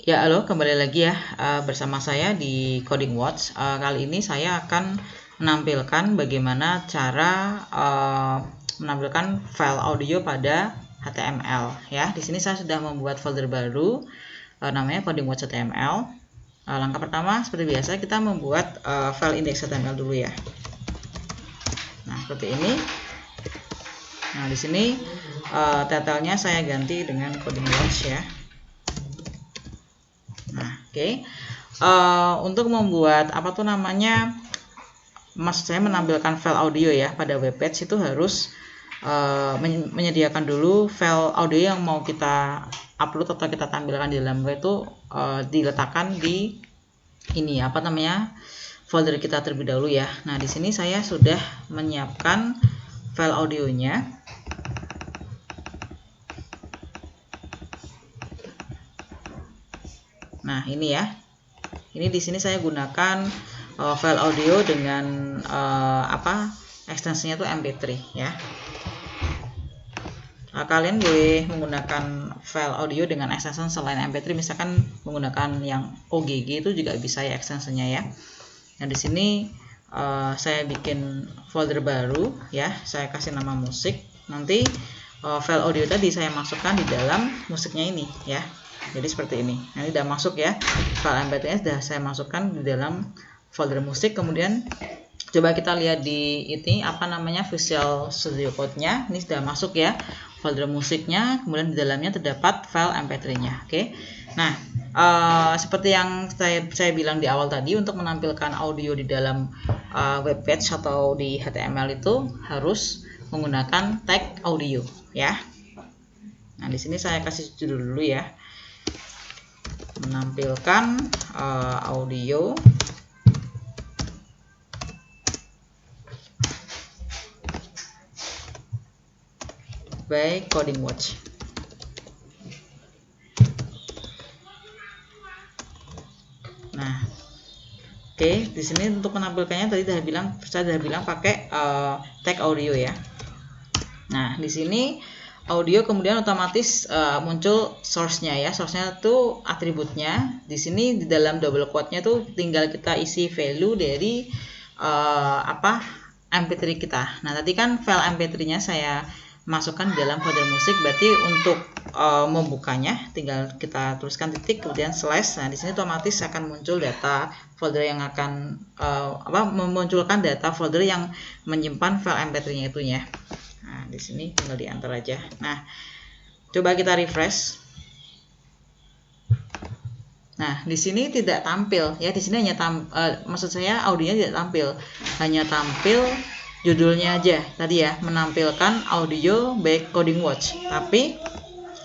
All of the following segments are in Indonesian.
Ya, halo, kembali lagi ya bersama saya di Coding Watch. Kali ini saya akan menampilkan bagaimana cara menampilkan file audio pada HTML ya. Di sini saya sudah membuat folder baru namanya Coding Watch HTML. Langkah pertama seperti biasa kita membuat file index HTML dulu ya. Nah, seperti ini. Nah, di sini title-nya saya ganti dengan Coding Watch ya. Nah, oke. Untuk membuat maksud saya menampilkan file audio ya pada webpage itu harus menyediakan dulu file audio yang mau kita upload atau kita tampilkan di dalam web itu diletakkan di folder kita terlebih dahulu ya. Nah, di sini saya sudah menyiapkan file audionya. Nah, ini ya. Ini di sini saya gunakan file audio dengan ekstensinya itu MP3 ya. Kalian boleh menggunakan file audio dengan ekstensi selain MP3, misalkan menggunakan yang OGG itu juga bisa ya ekstensinya ya. Nah, di sini saya bikin folder baru ya. Saya kasih nama musik. Nanti file audio tadi saya masukkan di dalam musiknya ini ya. Jadi seperti ini. Nah, ini sudah masuk ya. File MP3 sudah saya masukkan di dalam folder musik. Kemudian coba kita lihat di ini Visual Studio Code-nya. Ini sudah masuk ya folder musiknya. Kemudian di dalamnya terdapat file MP3-nya. Oke. Nah, seperti yang saya bilang di awal tadi, untuk menampilkan audio di dalam web page atau di HTML itu harus menggunakan tag audio ya. Nah, di sini saya kasih judul dulu ya. Menampilkan audio by Coding Watch. Nah, oke, di sini untuk menampilkannya tadi saya sudah bilang pakai tag audio ya. Nah, di sini audio kemudian otomatis muncul source-nya ya. Source-nya itu atributnya. Di sini di dalam double quote-nya tuh tinggal kita isi value dari MP3 kita. Nah, tadi kan file MP3-nya saya masukkan di dalam folder musik, berarti untuk membukanya tinggal kita tuliskan titik kemudian slash. Nah, di sini otomatis akan muncul data folder yang akan memunculkan data folder yang menyimpan file MP3-nya itu ya. Nah, di sini tinggal diantar aja. Nah, coba kita refresh. Nah, di sini tidak tampil ya. Di sini hanya maksud saya audionya tidak tampil. Hanya tampil judulnya aja tadi ya, menampilkan audio by Coding Watch. Tapi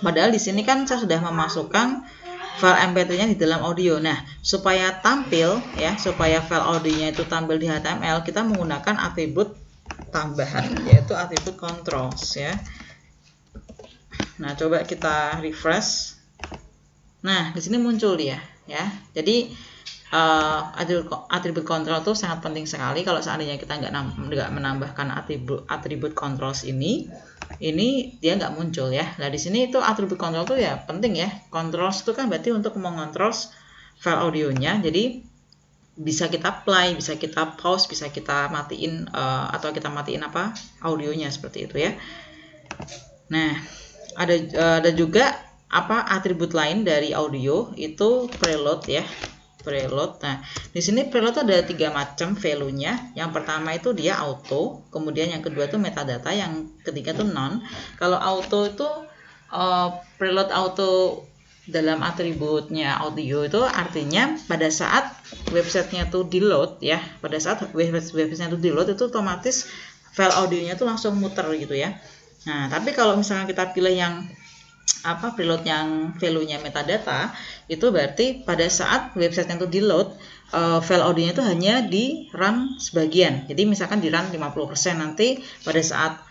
padahal di sini kan saya sudah memasukkan file MP3-nya di dalam audio. Nah, supaya tampil ya, supaya file audionya itu tampil di HTML, kita menggunakan atribut tambahan yaitu atribut controls ya. Nah, coba kita refresh. Nah, di sini muncul dia ya. Jadi atribut control itu sangat penting sekali. Kalau seandainya kita nggak menambahkan atribut controls ini dia nggak muncul ya. Nah, di sini itu atribut control itu ya penting ya. Controls itu kan berarti untuk mengontrol file audionya. Jadi bisa kita play, bisa kita pause, bisa kita matiin atau kita matiin audionya seperti itu ya. Nah, ada juga atribut lain dari audio itu preload ya. Preload. Nah, di sini preload ada 3 macam value-nya. Yang pertama itu dia auto, kemudian yang kedua itu metadata, yang ketiga itu non. Kalau auto itu preload auto dalam atributnya audio itu artinya pada saat websitenya itu di load ya, pada saat websitenya itu di load itu otomatis file audionya itu langsung muter gitu ya. Nah, tapi kalau misalnya kita pilih yang preload yang value-nya metadata, itu berarti pada saat websitenya itu di load file audionya itu hanya di run sebagian. Jadi misalkan di run 50%, nanti pada saat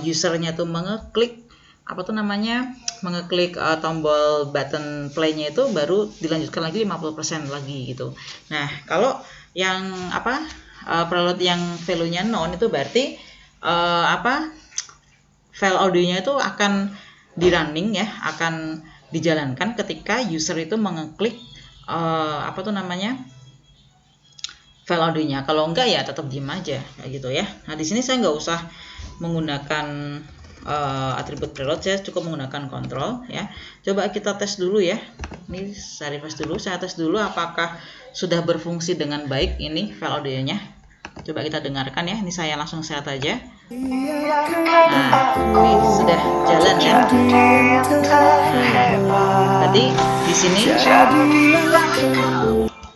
usernya itu mengeklik mengeklik tombol button play-nya itu baru dilanjutkan lagi 50% lagi gitu. Nah, kalau yang preload yang value-nya non itu berarti file audionya itu akan di running ya, akan dijalankan ketika user itu mengeklik file audionya. Kalau enggak ya tetap diem aja kayak gitu ya. Nah di sini saya nggak usah menggunakan atribut preload, saya cukup menggunakan kontrol ya. Coba kita tes dulu ya. Ini saya refresh dulu, saya tes dulu apakah sudah berfungsi dengan baik ini file audionya. Coba kita dengarkan ya. Ini saya langsung set aja. Nah, ini sudah jalan ya. Berarti di sini.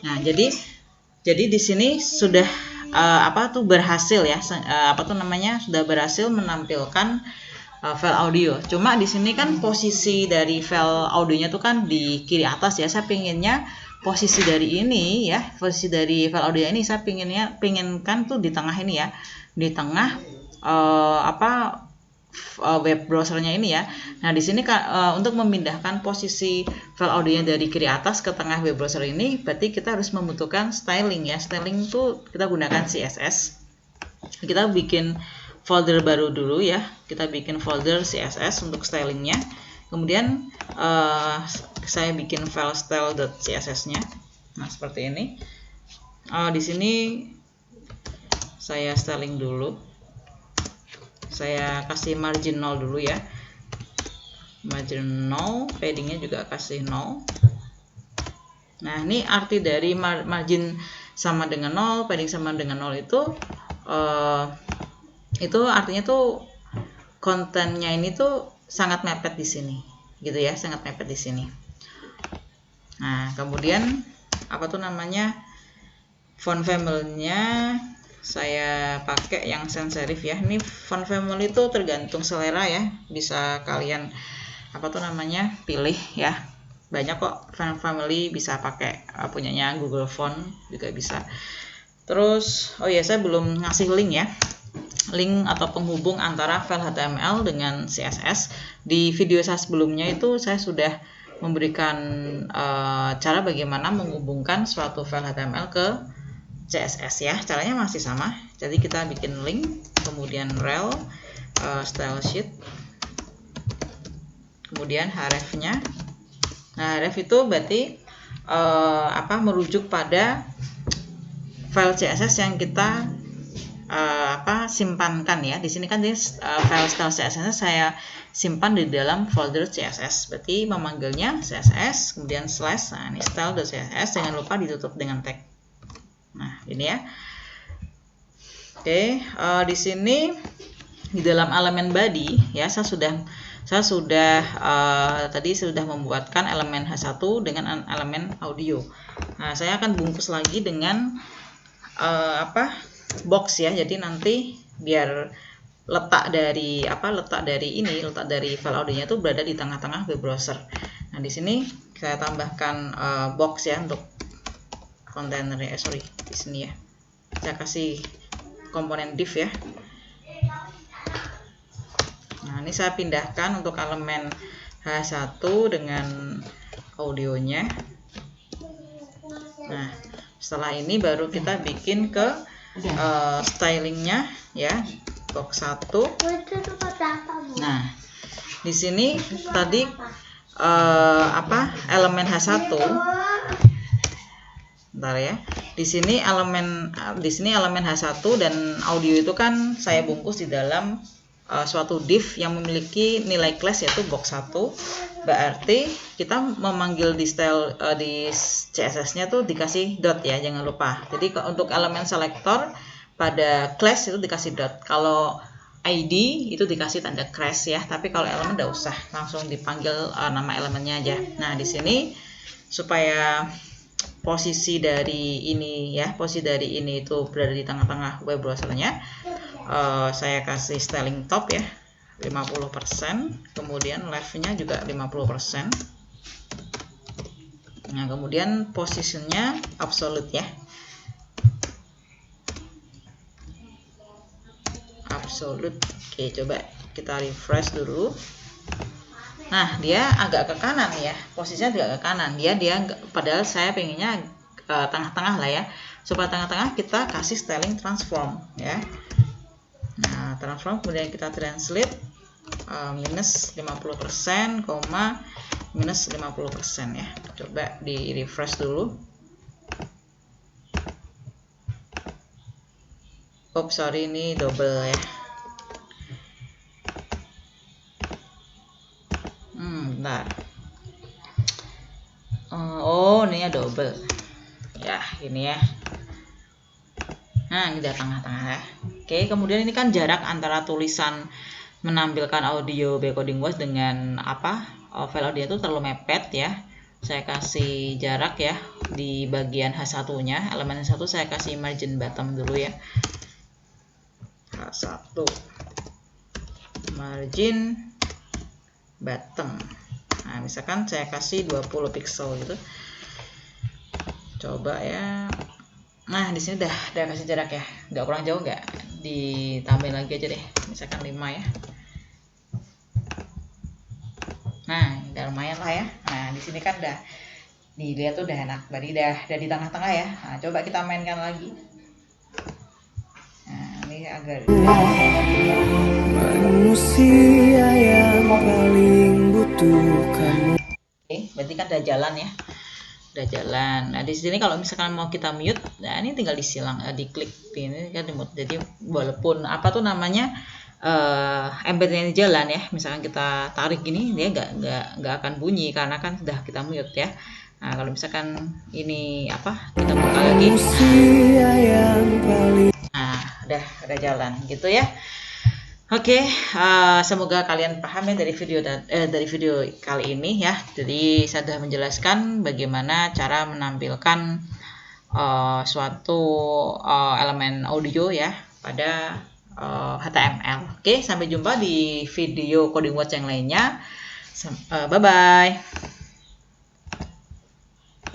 Nah, jadi di sini sudah berhasil ya. Sudah berhasil menampilkan file audio. Cuma di sini kan posisi dari file audionya tuh kan di kiri atas ya. Saya pinginnya posisi dari ini ya, posisi dari file audio ini saya pinginkan tuh di tengah ini ya, di tengah web browsernya ini ya. Nah di sini untuk memindahkan posisi file audionya dari kiri atas ke tengah web browser ini, berarti kita harus membutuhkan styling ya. Styling itu kita gunakan CSS. Kita bikin folder baru dulu ya. Kita bikin folder CSS untuk stylingnya. Kemudian saya bikin file style.css-nya. Nah seperti ini. Di sini saya styling dulu. Saya kasih margin 0 dulu ya. Margin 0, paddingnya juga kasih 0. Nah ini arti dari margin sama dengan 0, padding sama dengan 0 itu artinya tuh kontennya ini tuh sangat mepet di sini, gitu ya, sangat mepet di sini. Nah kemudian font family-nya saya pakai yang sans serif ya. Ini font family itu tergantung selera ya, bisa kalian pilih ya. Banyak kok font family, bisa pakai punyanya Google Font juga bisa. Terus saya belum ngasih link ya, link atau penghubung antara file HTML dengan CSS. Di video saya sebelumnya itu saya sudah memberikan cara bagaimana menghubungkan suatu file HTML ke CSS ya. Caranya masih sama. Jadi kita bikin link, kemudian rel style sheet, kemudian href-nya. Nah href itu berarti merujuk pada file CSS yang kita simpankan ya. Di sini kan file style CSS saya simpan di dalam folder CSS. Berarti memanggilnya CSS, kemudian slash. Nah, ini style.css, jangan lupa ditutup dengan tag. Nah, ini ya. Oke, di sini di dalam elemen body ya, saya sudah tadi sudah membuatkan elemen H1 dengan elemen audio. Nah, saya akan bungkus lagi dengan box ya. Jadi nanti biar letak dari file audionya itu berada di tengah-tengah web browser. Nah, di sini saya tambahkan box ya untuk kontainer di sini ya. Saya kasih komponen div ya. Nah, ini saya pindahkan untuk elemen H1 dengan audionya. Nah, setelah ini baru kita bikin ke stylingnya ya, box 1. Nah, di sini tadi elemen H1. Bentar ya. Di sini elemen H1 dan audio itu kan saya bungkus di dalam suatu div yang memiliki nilai class yaitu box 1. Berarti kita memanggil di style di CSS-nya tuh dikasih dot ya, jangan lupa. Jadi untuk elemen selector pada class itu dikasih dot. Kalau ID itu dikasih tanda crash ya, tapi kalau elemen enggak usah, langsung dipanggil nama elemennya aja. Nah, di sini supaya posisi dari ini itu berada di tengah-tengah web browsernya, saya kasih styling top ya 50%, kemudian left-nya juga 50%. Nah, kemudian positionnya absolute ya, absolute. Oke, coba kita refresh dulu. Nah, dia agak ke kanan ya, posisinya juga ke kanan. Dia padahal saya pengennya tengah-tengah lah ya. Supaya tengah-tengah kita kasih styling transform ya. Nah, transform kemudian kita translate minus 50%, minus 50% ya. Coba di refresh dulu. Oops, sorry, ini double ya. Bentar. Oh, ini ya double ya, ini ya. Nah, ini dari tengah-tengah ya. Oke, kemudian ini kan jarak antara tulisan menampilkan audio Becoding Voice dengan file audio itu terlalu mepet ya. Saya kasih jarak ya di bagian H1 nya, elemen H1 saya kasih margin bottom dulu ya. H1 margin bottom. Nah, misalkan saya kasih 20 pixel gitu. Coba ya. Nah, di sini udah kasih jarak ya. Nggak kurang jauh, nggak ditambahin lagi aja deh. Misalkan 5 ya. Nah, udah lumayan lah ya. Nah, di sini kan udah dilihat tuh udah enak. Berarti udah di tengah-tengah ya. Nah, coba kita mainkan lagi. Nah, ini agak manusia yang paling butuh kamu. Oke, berarti kan udah jalan ya. Udah jalan. Nah, di sini kalau misalkan mau kita mute, nah ini tinggal disilang, diklik ini kan di mute. Jadi walaupun embednya jalan ya, misalkan kita tarik gini, dia nggak akan bunyi karena kan sudah kita mute ya. Nah, kalau misalkan ini kita buka lagi, nah udah jalan gitu ya. Oke, semoga kalian paham ya dari video kali ini ya. Jadi saya sudah menjelaskan bagaimana cara menampilkan suatu elemen audio ya pada HTML. Oke, sampai jumpa di video Coding Watch yang lainnya. Bye bye.